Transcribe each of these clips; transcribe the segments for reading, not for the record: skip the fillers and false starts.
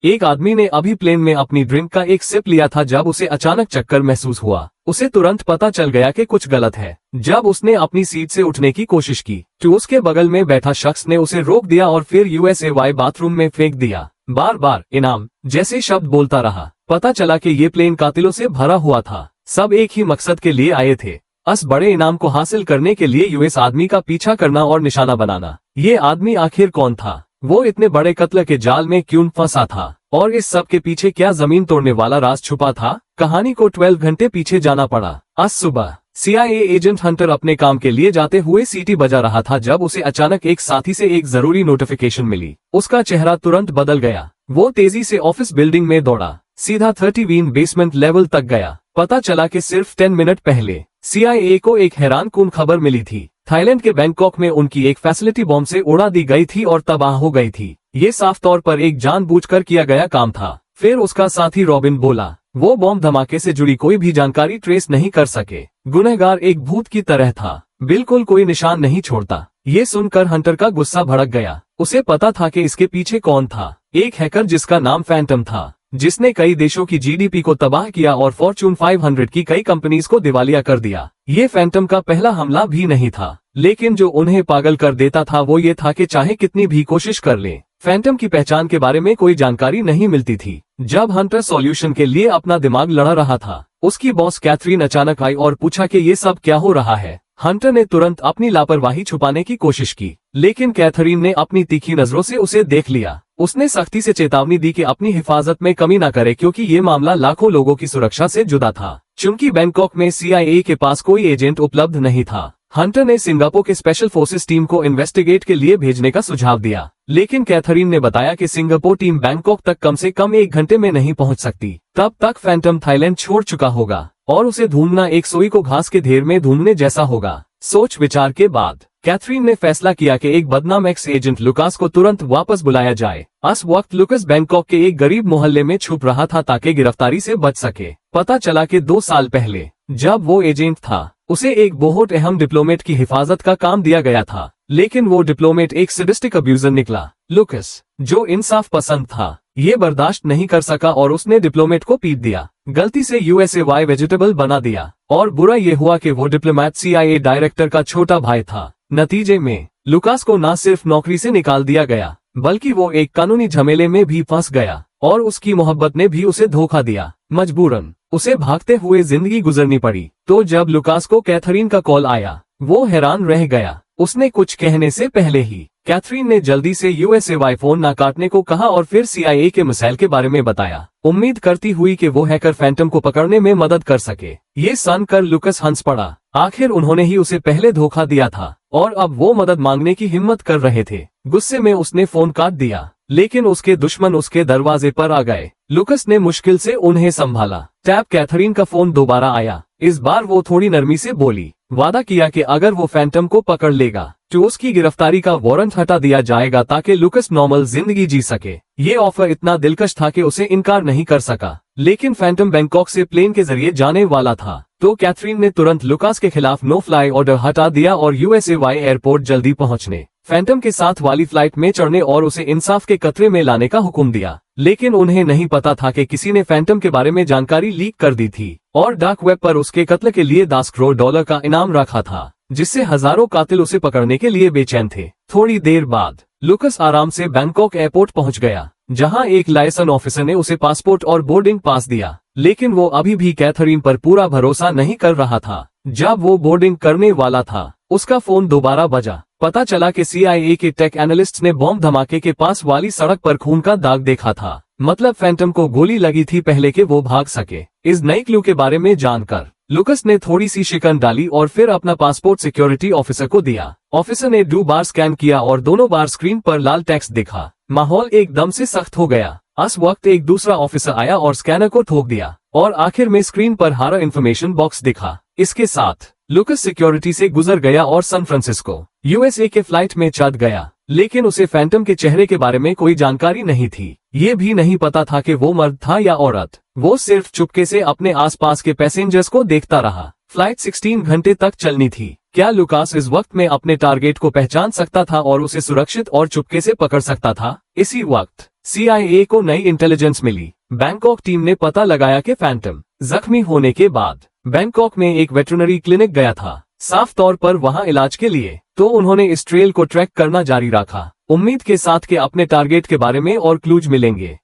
एक आदमी ने अभी प्लेन में अपनी ड्रिंक का एक सिप लिया था जब उसे अचानक चक्कर महसूस हुआ। उसे तुरंत पता चल गया कि कुछ गलत है। जब उसने अपनी सीट से उठने की कोशिश की तो उसके बगल में बैठा शख्स ने उसे रोक दिया और फिर यूएसएवाई बाथरूम में फेंक दिया। बार बार इनाम जैसे शब्द बोलता रहा। पता चला कि ये प्लेन कातिलों से भरा हुआ था। सब एक ही मकसद के लिए आए थे, इस बड़े इनाम को हासिल करने के लिए यूएस आदमी का पीछा करना और निशाना बनाना। ये आदमी आखिर कौन था? वो इतने बड़े कत्ल के जाल में क्यों फंसा था? और इस सब के पीछे क्या जमीन तोड़ने वाला राज छुपा था? कहानी को 12 घंटे पीछे जाना पड़ा। आज सुबह CIA एजेंट हंटर अपने काम के लिए जाते हुए सीटी बजा रहा था जब उसे अचानक एक साथी से एक जरूरी नोटिफिकेशन मिली। उसका चेहरा तुरंत बदल गया। वो तेजी से ऑफिस बिल्डिंग में दौड़ा, सीधा 30वीं बेसमेंट लेवल तक गया। पता चला कि सिर्फ 10 मिनट पहले CIA को एक हैरानकुन खबर मिली थी। थाईलैंड के बैंकॉक में उनकी एक फैसिलिटी बॉम्ब से उड़ा दी गई थी और तबाह हो गई थी। ये साफ तौर पर एक जानबूझकर किया गया काम था। फिर उसका साथी रॉबिन बोला, वो बॉम्ब धमाके से जुड़ी कोई भी जानकारी ट्रेस नहीं कर सके। गुनहगार एक भूत की तरह था, बिल्कुल कोई निशान नहीं छोड़ता। ये सुनकर हंटर का गुस्सा भड़क गया। उसे पता था कि इसके पीछे कौन था। एक हैकर जिसका नाम फैंटम था, जिसने कई देशों की GDP को तबाह किया और फॉर्च्यून 500 की कई कंपनीज को दिवालिया कर दिया। ये फैंटम का पहला हमला भी नहीं था, लेकिन जो उन्हें पागल कर देता था वो ये था कि चाहे कितनी भी कोशिश कर ले, फैंटम की पहचान के बारे में कोई जानकारी नहीं मिलती थी। जब हंटर सॉल्यूशन के लिए अपना दिमाग लड़ा रहा था, उसकी बॉस कैथरीन अचानक आई और पूछा कि ये सब क्या हो रहा है। हंटर ने तुरंत अपनी लापरवाही छुपाने की कोशिश की, लेकिन कैथरीन ने अपनी तीखी नजरों से उसे देख लिया। उसने सख्ती से चेतावनी दी कि अपनी हिफाजत में कमी न करे, क्योंकि ये मामला लाखों लोगों की सुरक्षा से जुड़ा था। चूंकि बैंकॉक में CIA के पास कोई एजेंट उपलब्ध नहीं था, हंटर ने सिंगापुर के स्पेशल फोर्सेस टीम को इन्वेस्टिगेट के लिए भेजने का सुझाव दिया, लेकिन कैथरीन ने बताया कि सिंगापुर टीम बैंकॉक तक कम से कम 1 घंटे में नहीं पहुंच सकती। तब तक फैंटम थाईलैंड छोड़ चुका होगा और उसे ढूंढना एक सुई को घास के ढेर में ढूंढने जैसा होगा। सोच विचार के बाद कैथरीन ने फैसला किया कि एक बदनाम एक्स एजेंट लुकास को तुरंत वापस बुलाया जाए। इस वक्त लुकास बैंकॉक के एक गरीब मोहल्ले में छुप रहा था ताकि गिरफ्तारी से बच सके। पता चला कि 2 साल पहले जब वो एजेंट था, उसे एक बहुत अहम डिप्लोमेट की हिफाजत का काम दिया गया था, लेकिन वो डिप्लोमेट एक सैडिस्टिक अब्यूजर निकला। लुकास, जो इंसाफ पसंद था, ये बर्दाश्त नहीं कर सका और उसने डिप्लोमेट को पीट दिया। गलती से USAY वेजिटेबल बना दिया और बुरा ये हुआ कि वो डिप्लोमेट CIA डायरेक्टर का छोटा भाई था। नतीजे में लुकास को न सिर्फ नौकरी से निकाल दिया गया, बल्कि वो एक कानूनी झमेले में भी फंस गया और उसकी मोहब्बत ने भी उसे धोखा दिया। मजबूरन उसे भागते हुए जिंदगी गुजरनी पड़ी। तो जब लुकास को कैथरीन का कॉल आया, वो हैरान रह गया। उसने कुछ कहने से पहले ही कैथरीन ने जल्दी से USAY फोन न काटने को कहा और फिर CIA के मिसाइल के बारे में बताया, उम्मीद करती हुई कि वो हैकर फैंटम को पकड़ने में मदद कर सके। ये सुनकर लुकास हंस पड़ा। आखिर उन्होंने ही उसे पहले धोखा दिया था और अब वो मदद मांगने की हिम्मत कर रहे थे। गुस्से में उसने फोन काट दिया, लेकिन उसके दुश्मन उसके दरवाजे पर आ गए। लुकास ने मुश्किल से उन्हें संभाला। टैप कैथरीन का फोन दोबारा आया। इस बार वो थोड़ी नरमी से बोली, वादा किया कि अगर वो फैंटम को पकड़ लेगा तो उसकी गिरफ्तारी का वारंट हटा दिया जाएगा ताकि लुकास नॉर्मल जिंदगी जी सके। ये ऑफर इतना दिलकश था कि उसे इनकार नहीं कर सका, लेकिन फैंटम बैंकॉक से प्लेन के जरिए जाने वाला था, तो कैथरीन ने तुरंत लुकास के खिलाफ नो फ्लाई ऑर्डर हटा दिया और USAY एयरपोर्ट जल्दी पहुंचने, फैंटम के साथ वाली फ्लाइट में चढ़ने और उसे इंसाफ के कतरे में लाने का हुक्म दिया। लेकिन उन्हें नहीं पता था कि किसी ने फैंटम के बारे में जानकारी लीक कर दी थी और डार्क वेब पर उसके कत्ल के लिए $10 करोड़ का इनाम रखा था, जिससे हजारों कातिल उसे पकड़ने के लिए बेचैन थे। थोड़ी देर बाद लुकास आराम से बैंकॉक एयरपोर्ट पहुंच गया, जहां एक लाइसेंस ऑफिसर ने उसे पासपोर्ट और बोर्डिंग पास दिया, लेकिन वो अभी भी कैथरीन पर पूरा भरोसा नहीं कर रहा था। जब वो बोर्डिंग करने वाला था, उसका फोन दोबारा बजा। पता चला कि CIA के टेक एनालिस्ट्स ने बॉम्ब धमाके के पास वाली सड़क पर खून का दाग देखा था, मतलब फैंटम को गोली लगी थी पहले कि वो भाग सके। इस नई क्लू के बारे में जानकर लुकास ने थोड़ी सी शिकन डाली और फिर अपना पासपोर्ट सिक्योरिटी ऑफिसर को दिया। ऑफिसर ने 2 बार स्कैन किया और दोनों बार स्क्रीन पर लाल टेक्स्ट दिखा। माहौल एकदम से सख्त हो गया। इस वक्त एक दूसरा ऑफिसर आया और स्कैनर को ठोक दिया और आखिर में स्क्रीन पर हरा इन्फॉर्मेशन बॉक्स दिखा। इसके साथ लुकास सिक्योरिटी से गुजर गया और सैन फ्रांसिस्को USA के फ्लाइट में चढ़ गया, लेकिन उसे फैंटम के चेहरे के बारे में कोई जानकारी नहीं थी। ये भी नहीं पता था कि वो मर्द था या औरत। वो सिर्फ चुपके से अपने आसपास के पैसेंजर्स को देखता रहा। फ्लाइट 16 घंटे तक चलनी थी। क्या लुकास इस वक्त में अपने टारगेट को पहचान सकता था और उसे सुरक्षित और चुपके से पकड़ सकता था? इसी वक्त CIA को नई इंटेलिजेंस मिली। बैंकॉक टीम ने पता लगाया कि फैंटम जख्मी होने के बाद बैंकॉक में एक वेटरनरी क्लिनिक गया था, साफ तौर पर वहां इलाज के लिए। तो उन्होंने इस ट्रेल को ट्रैक करना जारी रखा, उम्मीद के साथ कि अपने टारगेट के बारे में और क्लूज मिलेंगे।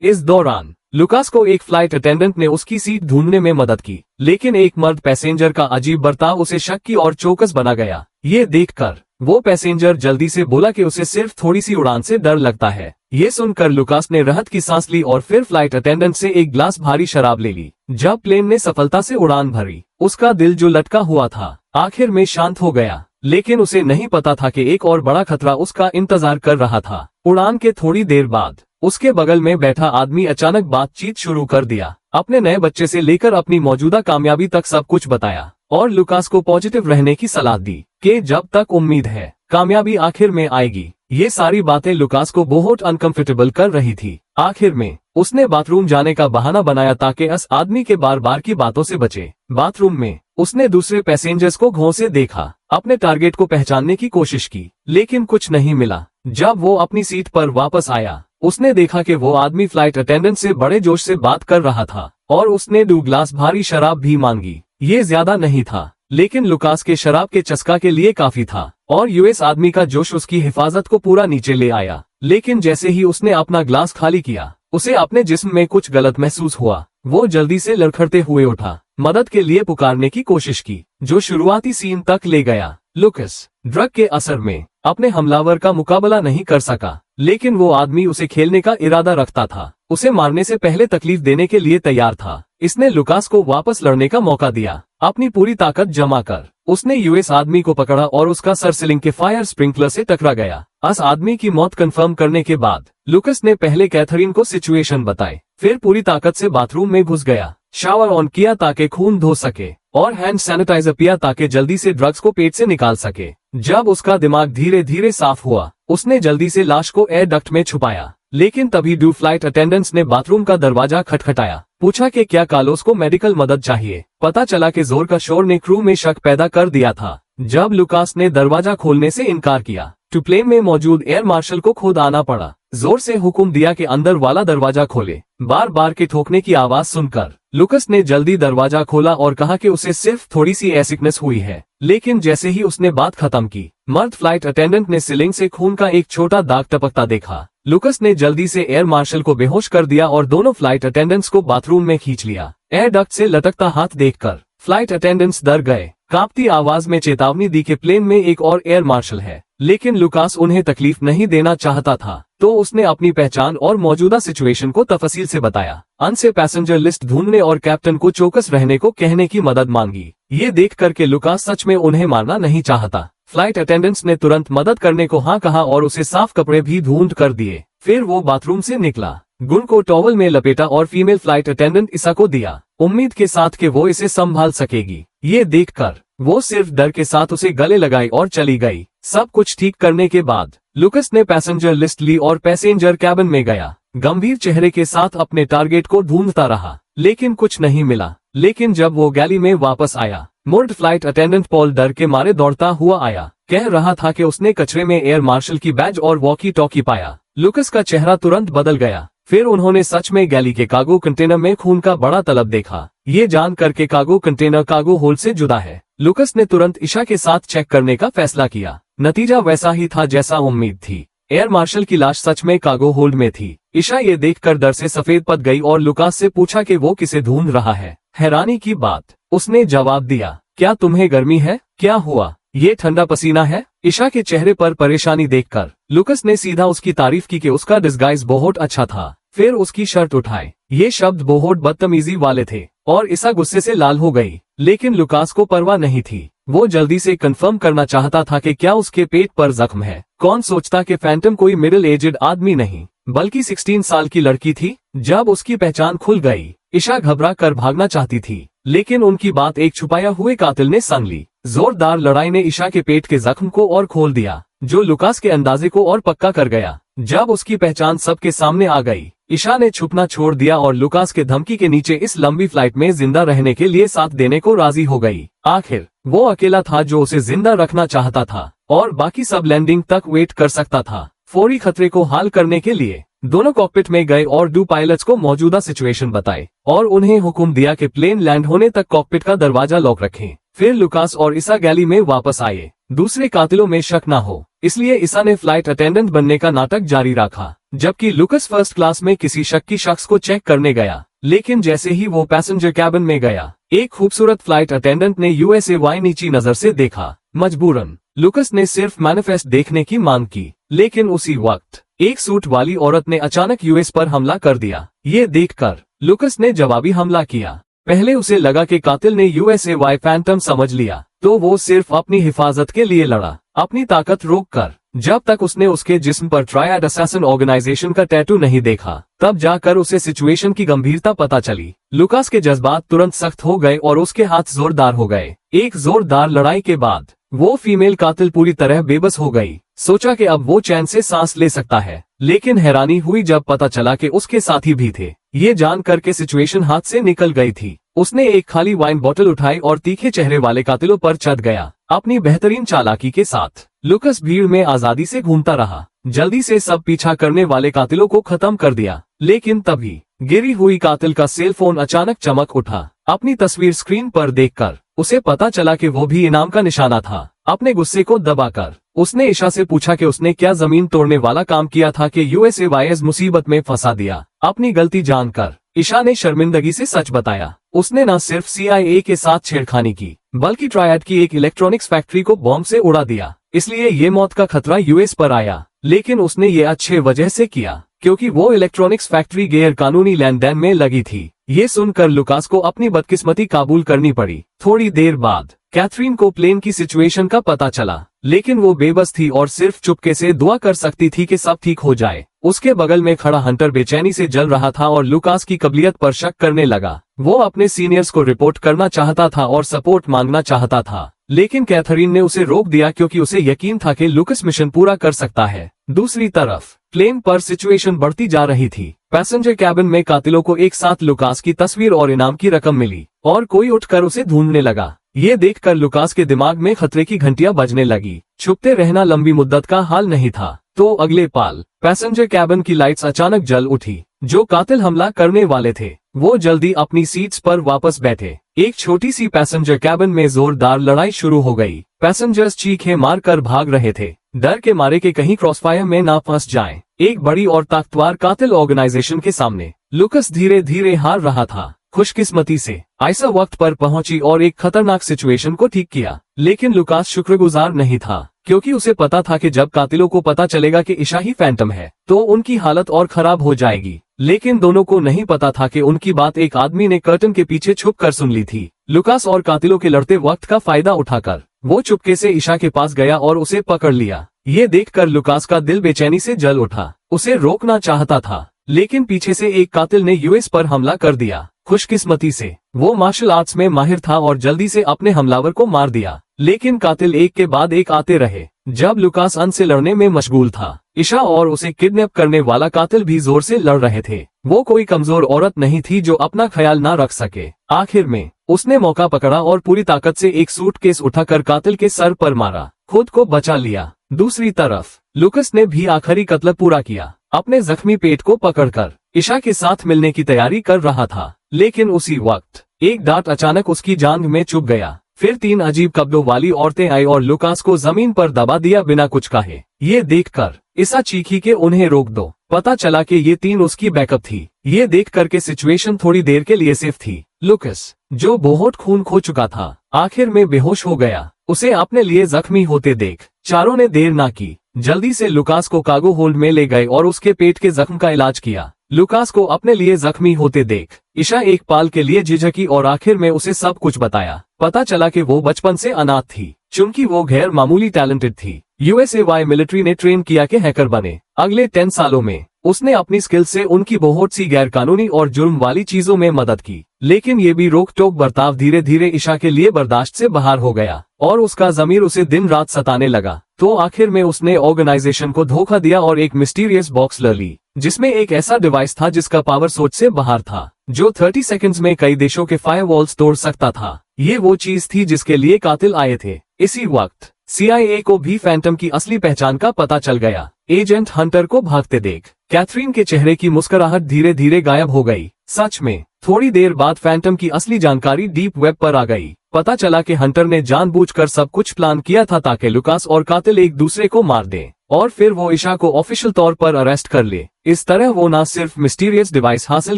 इस दौरान लुकास को एक फ्लाइट अटेंडेंट ने उसकी सीट ढूंढने में मदद की, लेकिन एक मर्द पैसेंजर का अजीब बर्ताव उसे शक की और चौकस बना गया। ये देखकर वो पैसेंजर जल्दी से बोला कि उसे सिर्फ थोड़ी सी उड़ान से डर लगता है। ये सुनकर लुकास ने राहत की सांस ली और फिर फ्लाइट अटेंडेंट से एक ग्लास भारी शराब ले ली। जब प्लेन ने सफलता से उड़ान भरी, उसका दिल जो लटका हुआ था आखिर में शांत हो गया, लेकिन उसे नहीं पता था कि एक और बड़ा खतरा उसका इंतजार कर रहा था। उड़ान के थोड़ी देर बाद उसके बगल में बैठा आदमी अचानक बातचीत शुरू कर दिया, अपने नए बच्चे से लेकर अपनी मौजूदा कामयाबी तक सब कुछ बताया और लुकास को पॉजिटिव रहने की सलाह दी कि जब तक उम्मीद है कामयाबी आखिर में आएगी। ये सारी बातें लुकास को बहुत अनकंफर्टेबल कर रही थी। आखिर में उसने बाथरूम जाने का बहाना बनाया ताकि इस आदमी के बार बार की बातों से बचे। बाथरूम में उसने दूसरे पैसेंजर्स को घों से देखा, अपने टारगेट को पहचानने की कोशिश की, लेकिन कुछ नहीं मिला। जब वो अपनी सीट पर वापस आया, उसने देखा कि वो आदमी फ्लाइट अटेंडेंट से बड़े जोश से बात कर रहा था और उसने 2 ग्लास भारी शराब भी मांगी। ये ज्यादा नहीं था, लेकिन लुकास के शराब के चस्का के लिए काफी था और यूएस आदमी का जोश उसकी हिफाजत को पूरा नीचे ले आया। लेकिन जैसे ही उसने अपना ग्लास खाली किया, उसे अपने जिस्म में कुछ गलत महसूस हुआ। वो जल्दी से लड़खड़ते हुए उठा, मदद के लिए पुकारने की कोशिश की, जो शुरुआती सीन तक ले गया। लुकास ड्रग के असर में अपने हमलावर का मुकाबला नहीं कर सका, लेकिन वो आदमी उसे खेलने का इरादा रखता था, उसे मारने से पहले तकलीफ देने के लिए तैयार था। इसने लुकास को वापस लड़ने का मौका दिया। अपनी पूरी ताकत जमा कर उसने यूएस आदमी को पकड़ा और उसका सर सीलिंग के फायर स्प्रिंकलर से टकरा गया। इस आदमी की मौत कंफर्म करने के बाद लुकास ने पहले कैथरीन को सिचुएशन बताई, फिर पूरी ताकत से बाथरूम में घुस गया, शावर ऑन किया ताकि खून धो सके और हैंड सैनिटाइजर पिया ताकि जल्दी से ड्रग्स को पेट से निकाल सके। जब उसका दिमाग धीरे धीरे साफ हुआ, उसने जल्दी से लाश को एयर डक्ट में छुपाया, लेकिन तभी 2 फ्लाइट अटेंडेंट्स ने बाथरूम का दरवाजा खटखटाया, पूछा कि क्या कार्लोस को मेडिकल मदद चाहिए। पता चला कि जोर का शोर ने क्रू में शक पैदा कर दिया था। जब लुकास ने दरवाजा खोलने से इनकार किया, तो प्लेन में मौजूद एयर मार्शल को खुद आना पड़ा, जोर से हुक्म दिया कि अंदर वाला दरवाजा खोले। बार बार के ठोकने की आवाज सुनकर लुकास ने जल्दी दरवाजा खोला और कहा कि उसे सिर्फ थोड़ी सी एसिकनेस हुई है। लेकिन जैसे ही उसने बात खत्म की, मर्द फ्लाइट अटेंडेंट ने सीलिंग से खून का एक छोटा दाग टपकता देखा। लुकास ने जल्दी से एयर मार्शल को बेहोश कर दिया और दोनों फ्लाइट अटेंडेंट्स को बाथरूम में खींच लिया। एयर डक्ट से लटकता हाथ देखकर फ्लाइट अटेंडेंट्स डर गए, कांपती आवाज में चेतावनी दी कि प्लेन में एक और एयर मार्शल है। लेकिन लुकास उन्हें तकलीफ नहीं देना चाहता था, तो उसने अपनी पहचान और मौजूदा सिचुएशन को तफसील से बताया। अंत से पैसेंजर लिस्ट ढूंढने और कैप्टन को चौकस रहने को कहने की मदद मांगी। ये देख कर के लुकास सच में उन्हें मारना नहीं चाहता। फ्लाइट अटेंडेंट्स ने तुरंत मदद करने को हाँ कहा और उसे साफ कपड़े भी ढूंढ कर दिए। फिर वो बाथरूम से निकला, गुन को टॉवल में लपेटा और फीमेल फ्लाइट अटेंडेंट ईसा को दिया, उम्मीद के साथ कि वो इसे संभाल सकेगी। ये देखकर वो सिर्फ डर के साथ उसे गले लगाई और चली गई। सब कुछ ठीक करने के बाद लुकास ने पैसेंजर लिस्ट ली और पैसेंजर कैबिन में गया, गंभीर चेहरे के साथ अपने टारगेट को ढूंढता रहा, लेकिन कुछ नहीं मिला। लेकिन जब वो गैली में वापस आया, मुर्द फ्लाइट अटेंडेंट पॉल डर के मारे दौड़ता हुआ आया, कह रहा था कि उसने कचरे में एयर मार्शल की बैज और वॉकी टॉकी पाया। लुकास का चेहरा तुरंत बदल गया। फिर उन्होंने सच में गैली के कार्गो कंटेनर में खून का बड़ा तलब देखा। ये जान करके कार्गो कंटेनर कार्गो होल्ड से जुदा है। लुकास ने तुरंत ईशा के साथ चेक करने का फैसला किया। नतीजा वैसा ही था जैसा उम्मीद थी। एयर मार्शल की लाश सच में कार्गो होल्ड में थी। ईशा ये देखकर डर से सफेद पड़ गई और लुकास से पूछा कि वो किसे ढूंढ रहा है। हैरानी की बात, उसने जवाब दिया, क्या तुम्हें गर्मी है? क्या हुआ? ये ठंडा पसीना है? ईशा के चेहरे पर परेशानी देखकर लुकास ने सीधा उसकी तारीफ की कि उसका डिस्गाइज बहुत अच्छा था। फिर उसकी शर्ट उठाए। ये शब्द बहुत बदतमीजी वाले थे और ईशा गुस्से से लाल हो गई, लेकिन लुकास को परवाह नहीं थी। वो जल्दी से कंफर्म करना चाहता था कि क्या उसके पेट पर जख्म है। कौन सोचता कि फैंटम कोई मिडिल एजेड आदमी नहीं, बल्कि 16 साल की लड़की थी। जब उसकी पहचान खुल गई, ईशा घबरा कर भागना चाहती थी, लेकिन उनकी बात एक छुपाया हुए कातिल ने संग ली। जोरदार लड़ाई ने ईशा के पेट के जख्म को और खोल दिया, जो लुकास के अंदाजे को और पक्का कर गया। जब उसकी पहचान सबके सामने आ गई, ईशा ने छुपना छोड़ दिया और लुकास के धमकी के नीचे इस लंबी फ्लाइट में जिंदा रहने के लिए साथ देने को राजी हो गई। आखिर वो अकेला था जो उसे जिंदा रखना चाहता था और बाकी सब लैंडिंग तक वेट कर सकता था। फौरी खतरे को हाल करने के लिए दोनों कॉकपिट में गए और दो पायलट्स को मौजूदा सिचुएशन बताए और उन्हें हुक्म दिया कि प्लेन लैंड होने तक कॉकपिट का दरवाजा लॉक रखें। फिर लुकास और ईसा गैली में वापस आए। दूसरे कातिलों में शक न हो इसलिए ईसा ने फ्लाइट अटेंडेंट बनने का नाटक जारी रखा, जबकि लुकास फर्स्ट क्लास में किसी शक्की शख्स को चेक करने गया। लेकिन जैसे ही वो पैसेंजर कैबिन में गया, एक खूबसूरत फ्लाइट अटेंडेंट ने USAY नीची नजर से देखा। मजबूरन लुकास ने सिर्फ मैनिफेस्ट देखने की मांग की, लेकिन उसी वक्त एक सूट वाली औरत ने अचानक US पर हमला कर दिया। ये देखकर लुकास ने जवाबी हमला किया। पहले उसे लगा कि कातिल ने USAY फैंटम समझ लिया, तो वो सिर्फ अपनी हिफाजत के लिए लड़ा, अपनी ताकत रोककर। जब तक उसने उसके जिस्म पर ट्रायड असैसिन ऑर्गेनाइजेशन का टैटू नहीं देखा, तब जाकर उसे सिचुएशन की गंभीरता पता चली। लुकास के जज्बात तुरंत सख्त हो गए और उसके हाथ जोरदार हो गए। एक जोरदार लड़ाई के बाद वो फीमेल कातिल पूरी तरह बेबस हो गई। सोचा कि अब वो चैन से सांस ले सकता है, लेकिन हैरानी हुई जब पता चला कि उसके साथी भी थे। ये जानकर के सिचुएशन हाथ से निकल गई थी। उसने एक खाली वाइन बोतल उठाई और तीखे चेहरे वाले कातिलों पर चढ़ गया। अपनी बेहतरीन चालाकी के साथ लुकास भीड़ में आजादी से घूमता रहा, जल्दी से सब पीछा करने वाले कातिलों को खत्म कर दिया। लेकिन तभी गिरी हुई कातिल का सेल फोन अचानक चमक उठा। अपनी तस्वीर स्क्रीन पर देखकर उसे पता चला कि वो भी इनाम का निशाना था। अपने गुस्से को दबाकर उसने ईशा से पूछा कि उसने क्या जमीन तोड़ने वाला काम किया था कि USAY मुसीबत में फंसा दिया। अपनी गलती जानकर ईशा ने शर्मिंदगी से सच बताया। उसने न सिर्फ CIA के साथ छेड़खानी की, बल्कि ट्रायड की एक इलेक्ट्रॉनिक्स फैक्ट्री को बॉम्ब से उड़ा दिया। इसलिए ये मौत का खतरा US पर आया। लेकिन उसने ये अच्छे वजह से किया, क्योंकि वो इलेक्ट्रॉनिक्स फैक्ट्री गैर कानूनी लेन देन में लगी थी। ये सुनकर लुकास को अपनी बदकिस्मती काबूल करनी पड़ी। थोड़ी देर बाद कैथरीन को प्लेन की सिचुएशन का पता चला, लेकिन वो बेबस थी और सिर्फ चुपके से दुआ कर सकती थी कि सब ठीक हो जाए। उसके बगल में खड़ा हंटर बेचैनी से जल रहा था और लुकास की काबिलियत पर शक करने लगा। वो अपने सीनियर्स को रिपोर्ट करना चाहता था और सपोर्ट मांगना चाहता था, लेकिन कैथरीन ने उसे रोक दिया क्योंकि उसे यकीन था कि लुकास मिशन पूरा कर सकता है। दूसरी तरफ प्लेन पर सिचुएशन बढ़ती जा रही थी। पैसेंजर कैबिन में कातिलों को एक साथ लुकास की तस्वीर और इनाम की रकम मिली और कोई उठकर उसे ढूंढने लगा। ये देखकर लुकास के दिमाग में खतरे की घंटियां बजने लगी। छुपते रहना लंबी मुद्दत का हाल नहीं था। तो अगले पल पैसेंजर कैबिन की लाइट्स अचानक जल उठी। जो कातिल हमला करने वाले थे वो जल्दी अपनी सीट्स पर वापस बैठे। एक छोटी सी पैसेंजर कैबिन में जोरदार लड़ाई शुरू हो गई। पैसेंजर्स चीखें मारकर भाग रहे थे, डर के मारे कि कहीं क्रॉसफायर में ना फंस जाएं। एक बड़ी और ताकतवर कातिल ऑर्गेनाइजेशन के सामने लुकास धीरे धीरे हार रहा था। खुशकिस्मती से आयशा वक्त पर पहुंची और एक खतरनाक सिचुएशन को ठीक किया। लेकिन लुकास शुक्रगुजार नहीं था, क्योंकि उसे पता था कि जब कातिलों को पता चलेगा कि ईशा ही फैंटम है, तो उनकी हालत और खराब हो जाएगी। लेकिन दोनों को नहीं पता था कि उनकी बात एक आदमी ने कर्टन के पीछे छुपकर सुन ली थी। लुकास और कातिलों के लड़ते वक्त का फायदा उठाकर वो चुपके से ईशा के पास गया और उसे पकड़ लिया। ये देखकर लुकास का दिल बेचैनी से जल उठा। उसे रोकना चाहता था, लेकिन पीछे से एक कातिल ने US पर हमला कर दिया। खुशकिस्मती से वो मार्शल आर्ट्स में माहिर था और जल्दी से अपने हमलावर को मार दिया। लेकिन कातिल एक के बाद एक आते रहे। जब लुकास अन से लड़ने में मशगूल था, ईशा और उसे किडनैप करने वाला कातिल भी जोर से लड़ रहे थे। वो कोई कमजोर औरत नहीं थी जो अपना ख्याल ना रख सके। आखिर में उसने मौका पकड़ा और पूरी ताकत से एक सूटकेस उठाकर कातिल के सर पर मारा, खुद को बचा लिया। दूसरी तरफ लुकास ने भी आखिरी कत्ल पूरा किया। अपने जख्मी पेट को पकड़कर ईशा के साथ मिलने की तैयारी कर रहा था, लेकिन उसी वक्त एक डांट अचानक उसकी जांघ में चुभ गया। फिर 3 अजीब कपड़ों वाली औरतें आई और लुकास को जमीन पर दबा दिया बिना कुछ कहे। ये देखकर ईशा चीखी के उन्हें रोक दो। पता चला कि ये 3 उसकी बैकअप थी। ये देख करके सिचुएशन थोड़ी देर के लिए सेफ थी। लुकास, जो बहुत खून खो चुका था, आखिर में बेहोश हो गया। उसे अपने लिए जख्मी होते देख चारों ने देर ना की, जल्दी से लुकास को कार्गो होल्ड में ले गए और उसके पेट के जख्म का इलाज किया। लुकास को अपने लिए जख्मी होते देख ईशा एक पाल के लिए झिझकी और आखिर में उसे सब कुछ बताया। पता चला कि वो बचपन से अनाथ थी, चूंकि वो गैर मामूली टैलेंटेड थी। USAY मिलिट्री ने ट्रेन किया कि हैकर बने। अगले 10 सालों में उसने अपनी स्किल से उनकी बहुत सी गैर कानूनी और जुर्म वाली चीजों में मदद की। लेकिन ये भी रोक टोक बर्ताव धीरे धीरे ईशा के लिए बर्दाश्त से बाहर हो गया और उसका ज़मीर उसे दिन रात सताने लगा। तो आखिर में उसने ऑर्गेनाइजेशन को धोखा दिया और एक मिस्टीरियस बॉक्स ले ली, जिसमें एक ऐसा डिवाइस था जिसका पावर सोच से बाहर था, जो 30 सेकंड्स में कई देशों के फायरवॉल्स तोड़ सकता था। ये वो चीज थी जिसके लिए कातिल आए थे। इसी वक्त CIA को भी फैंटम की असली पहचान का पता चल गया। एजेंट हंटर को भागते देख कैथरीन के चेहरे की मुस्कुराहट धीरे धीरे गायब हो गई। सच में थोड़ी देर बाद फैंटम की असली जानकारी डीप वेब पर आ गई। पता चला कि हंटर ने जानबूझकर सब कुछ प्लान किया था ताकि लुकास और कातिल एक दूसरे को मार दें और फिर वो ईशा को ऑफिशियल तौर पर अरेस्ट कर ले। इस तरह वो न सिर्फ मिस्टीरियस डिवाइस हासिल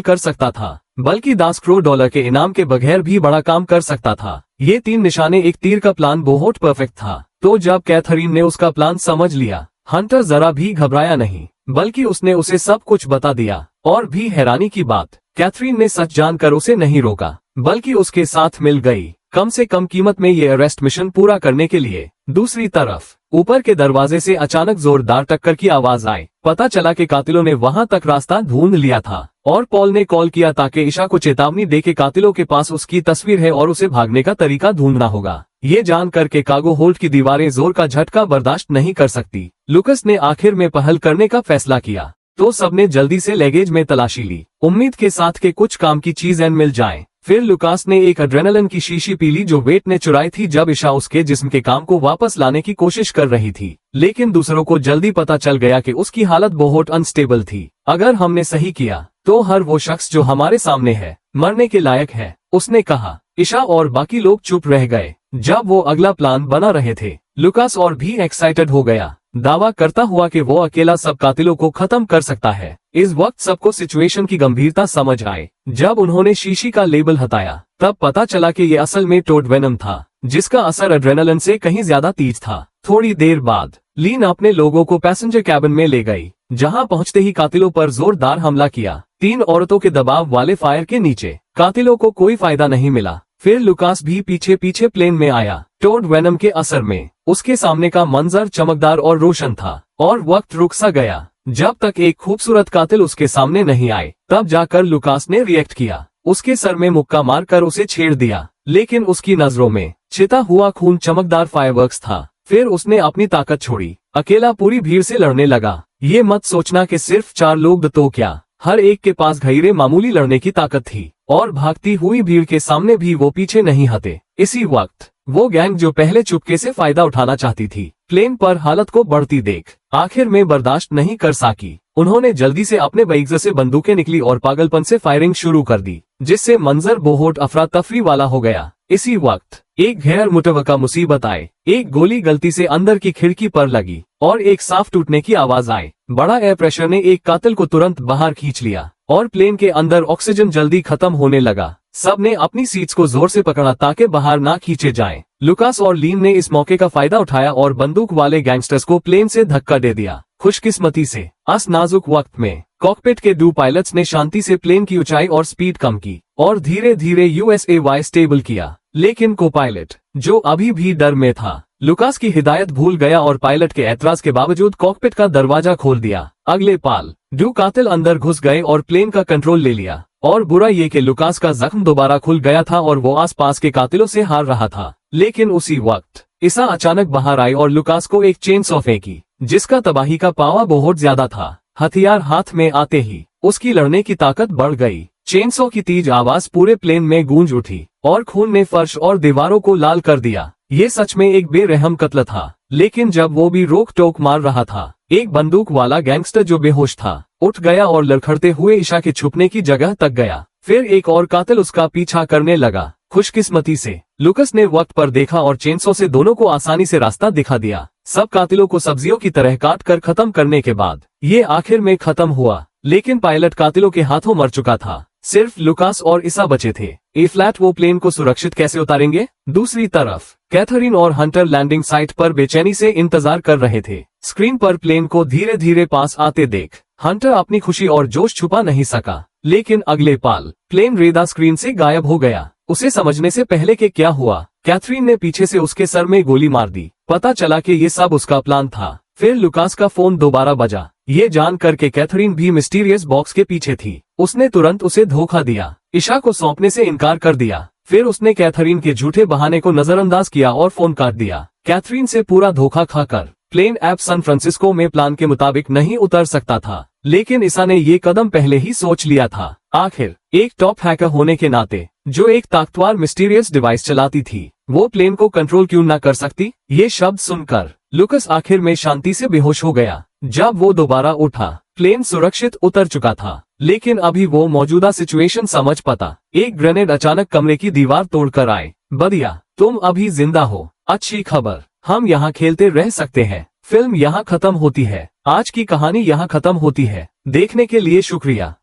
कर सकता था बल्कि $10 करोड़ के इनाम के बगैर भी बड़ा काम कर सकता था। ये 3 निशाने एक तीर का प्लान बहुत परफेक्ट था। तो जब कैथरीन ने उसका प्लान समझ लिया, हंटर जरा भी घबराया नहीं, बल्कि उसने उसे सब कुछ बता दिया। और भी हैरानी की बात, कैथरीन ने सच जानकर उसे नहीं रोका, बल्कि उसके साथ मिल गई, कम से कम कीमत में ये अरेस्ट मिशन पूरा करने के लिए। दूसरी तरफ ऊपर के दरवाजे से अचानक जोरदार टक्कर की आवाज आई। पता चला कि कातिलों ने वहां तक रास्ता ढूंढ लिया था और पॉल ने कॉल किया ताकि ईशा को चेतावनी दे के कातिलों के पास उसकी तस्वीर है और उसे भागने का तरीका ढूंढना होगा। ये जानकर के कार्गो होल्ड की दीवारें जोर का झटका बर्दाश्त नहीं कर सकती। लुकस ने आखिर में पहल करने का फैसला किया तो सबने जल्दी से लगेज में तलाशी ली, उम्मीद के साथ के कुछ काम की चीजें मिल जाएं। फिर लुकास ने एक एड्रेनालिन की शीशी पी ली जो वेट ने चुराई थी जब ईशा उसके जिस्म के काम को वापस लाने की कोशिश कर रही थी। लेकिन दूसरों को जल्दी पता चल गया कि उसकी हालत बहुत अनस्टेबल थी। अगर हमने सही किया तो हर वो शख्स जो हमारे सामने है मरने के लायक है, उसने कहा। ईशा और बाकी लोग चुप रह गए जब वो अगला प्लान बना रहे थे। लुकास और भी एक्साइटेड हो गया, दावा करता हुआ कि वो अकेला सब कातिलों को खत्म कर सकता है। इस वक्त सबको सिचुएशन की गंभीरता समझ आए। जब उन्होंने शीशी का लेबल हटाया तब पता चला कि ये असल में टोड वेनम था, जिसका असर एड्रेनालिन से कहीं ज्यादा तेज था। थोड़ी देर बाद लीन अपने लोगों को पैसेंजर कैबिन में ले गई, जहां पहुंचते ही कातिलों पर जोरदार हमला किया। 3 औरतों के दबाव वाले फायर के नीचे कातिलों को कोई फायदा नहीं मिला। फिर लुकास भी पीछे पीछे प्लेन में आया। टोड वेनम के असर में उसके सामने का मंजर चमकदार और रोशन था और वक्त रुक सा गया। जब तक एक खूबसूरत कातिल उसके सामने नहीं आए तब जाकर लुकास ने रिएक्ट किया। उसके सर में मुक्का मारकर उसे छेड़ दिया, लेकिन उसकी नजरों में छिता हुआ खून चमकदार फायरवर्क्स था। फिर उसने अपनी ताकत छोड़ी, अकेला पूरी भीड़ से लड़ने लगा। ये मत सोचना कि सिर्फ 4 लोग तो क्या, हर एक के पास गैर मामूली लड़ने की ताकत थी और भागती हुई भीड़ के सामने भी वो पीछे नहीं हटे। इसी वक्त वो गैंग जो पहले चुपके से फायदा उठाना चाहती थी, प्लेन पर हालत को बढ़ती देख आखिर में बर्दाश्त नहीं कर सकी। उन्होंने जल्दी से अपने बैग से बंदूकें निकली और पागलपन से फायरिंग शुरू कर दी, जिससे मंजर बहुत अफरा तफरी वाला हो गया। इसी वक्त एक गैर मुतवक्का मुसीबत आए। एक गोली गलती से अंदर की खिड़की पर लगी और एक साफ टूटने की आवाज आई। बड़ा एयर प्रेशर ने एक कातिल को तुरंत बाहर खींच लिया और प्लेन के अंदर ऑक्सीजन जल्दी खत्म होने लगा। सबने अपनी सीट्स को जोर से पकड़ा ताकि बाहर ना खींचे जाएं। लुकास और लीन ने इस मौके का फायदा उठाया और बंदूक वाले गैंगस्टर्स को प्लेन से धक्का दे दिया। खुशकिस्मती से इस नाजुक वक्त में कॉकपिट के 2 पायलट्स ने शांति से प्लेन की ऊंचाई और स्पीड कम की और धीरे धीरे USAY स्टेबल किया। लेकिन को पायलट, जो अभी भी डर में था, लुकास की हिदायत भूल गया और पायलट के एतराज के बावजूद कॉकपिट का दरवाजा खोल दिया। अगले पाल 2 कातिल अंदर घुस गए और प्लेन का कंट्रोल ले लिया। और बुरा ये कि लुकास का जख्म दोबारा खुल गया था और वो आसपास के कातिलों से हार रहा था। लेकिन उसी वक्त ईशा अचानक बाहर आई और लुकास को एक चेनसॉ फेंकी, जिसका तबाही का पावा बहुत ज्यादा था। हथियार हाथ में आते ही उसकी लड़ने की ताकत बढ़ गई। चेनसॉ की तेज आवाज पूरे प्लेन में गूंज उठी और खून ने फर्श और दीवारों को लाल कर दिया। ये सच में एक बेरहम कत्ल था। लेकिन जब वो भी रोक टोक मार रहा था, एक बंदूक वाला गैंगस्टर जो बेहोश था उठ गया और लड़खड़ते हुए ईशा के छुपने की जगह तक गया। फिर एक और कातिल उसका पीछा करने लगा। खुशकिस्मती से लुकस ने वक्त पर देखा और चेनसॉ से दोनों को आसानी से रास्ता दिखा दिया। सब कातिलों को सब्जियों की तरह काट कर खत्म करने के बाद ये आखिर में खत्म हुआ। लेकिन पायलट कातिलों के हाथों मर चुका था। सिर्फ लुकास और ईशा बचे थे। ए फ्लैट वो प्लेन को सुरक्षित कैसे उतारेंगे? दूसरी तरफ कैथरीन और हंटर लैंडिंग साइट पर बेचैनी से इंतजार कर रहे थे। स्क्रीन पर प्लेन को धीरे धीरे पास आते देख हंटर अपनी खुशी और जोश छुपा नहीं सका। लेकिन अगले पाल प्लेन रेडार स्क्रीन से गायब हो गया। उसे समझने से पहले कि क्या हुआ, कैथरीन ने पीछे से उसके सर में गोली मार दी। पता चला कि ये सब उसका प्लान था। फिर लुकास का फोन दोबारा बजा। ये जान करके कैथरीन भी मिस्टीरियस बॉक्स के पीछे थी। उसने तुरंत उसे धोखा दिया, ईशा को सौंपने से इनकार कर दिया। फिर उसने कैथरीन के झूठे बहाने को नजरअंदाज किया और फोन काट दिया। कैथरीन से पूरा धोखा खाकर प्लेन ऐप सैन फ्रांसिस्को में प्लान के मुताबिक नहीं उतर सकता था। लेकिन ईसा ने ये कदम पहले ही सोच लिया था। आखिर एक टॉप हैकर होने के नाते जो एक ताकतवर मिस्टीरियस डिवाइस चलाती थी, वो प्लेन को कंट्रोल क्यों ना कर सकती? ये शब्द सुनकर लुकस आखिर में शांति से बेहोश हो गया। जब वो दोबारा उठा, प्लेन सुरक्षित उतर चुका था, लेकिन अभी वो मौजूदा सिचुएशन समझ पाता। एक ग्रेनेड अचानक कमरे की दीवार तोड़कर आए। बढ़िया, तुम अभी जिंदा हो, अच्छी खबर, हम यहाँ खेलते रह सकते हैं। फिल्म यहाँ खत्म होती है। आज की कहानी यहाँ खत्म होती है। देखने के लिए शुक्रिया।